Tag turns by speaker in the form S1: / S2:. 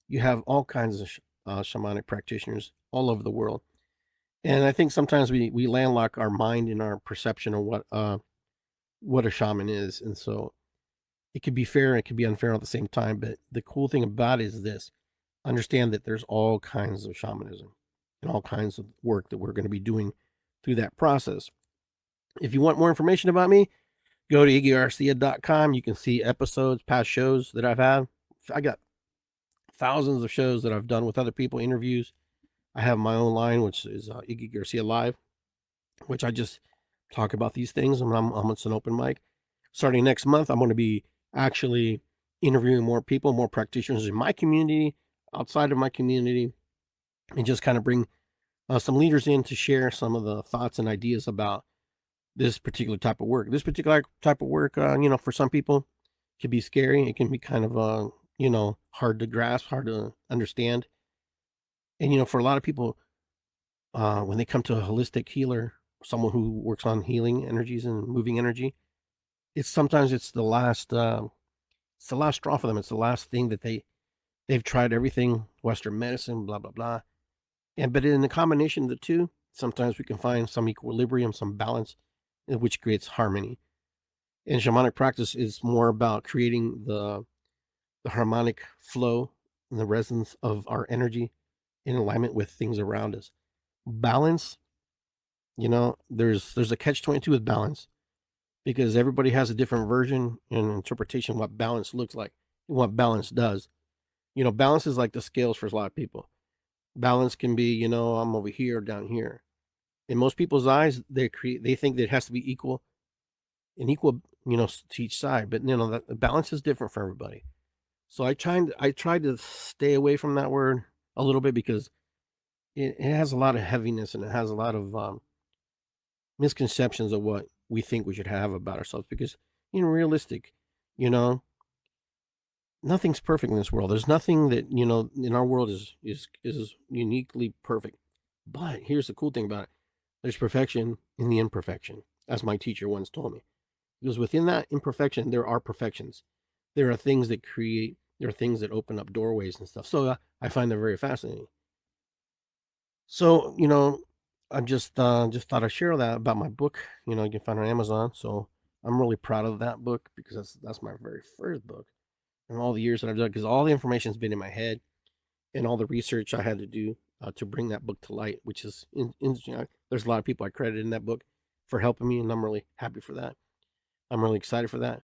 S1: you have all kinds of shamanic practitioners all over the world. And I think sometimes we landlock our mind in our perception of what a shaman is. And so it could be fair and it could be unfair at the same time. But the cool thing about it is this: understand that there's all kinds of shamanism and all kinds of work that we're going to be doing through that process. If you want more information about me, go to iggygarcia.com. You can see episodes, past shows that I've had. I got thousands of shows that I've done with other people, interviews. I have my own line, which is Iggy Garcia Live, which I just talk about these things. It's an open mic. Starting next month, I'm going to be actually interviewing more people, more practitioners in my community, outside of my community, and just kind of bring some leaders in to share some of the thoughts and ideas about this particular type of work. This particular type of work, for some people, can be scary. It can be kind of, hard to grasp, hard to understand. And, for a lot of people, when they come to a holistic healer, someone who works on healing energies and moving energy, it's it's the last straw for them. It's the last thing that they've tried everything, Western medicine, blah blah blah. But in the combination of the two, sometimes we can find some equilibrium, some balance, which creates harmony. And shamanic practice is more about creating the harmonic flow and the resonance of our energy in alignment with things around us. Balance, there's a catch 22 with balance because everybody has a different version and interpretation of what balance looks like and what balance does. Balance is like the scales for a lot of people. Balance can be, I'm over here, down here. In most people's eyes, they think that it has to be equal and equal, to each side. But the balance is different for everybody. So I tried to stay away from that word a little bit because it has a lot of heaviness and it has a lot of misconceptions of what we think we should have about ourselves. Because realistic, you know, nothing's perfect in this world. There's nothing that in our world is uniquely perfect. But here's the cool thing about it: there's perfection in the imperfection, as my teacher once told me. Because within that imperfection, there are perfections. There are things that create. There are things that open up doorways and stuff. So I find that very fascinating. So I just thought I'd share that about my book. You can find it on Amazon. So I'm really proud of that book because that's my very first book, and all the years that I've done, because all the information's been in my head and all the research I had to do to bring that book to light, which is there's a lot of people I credit in that book for helping me, and I'm really happy for that. I'm really excited for that.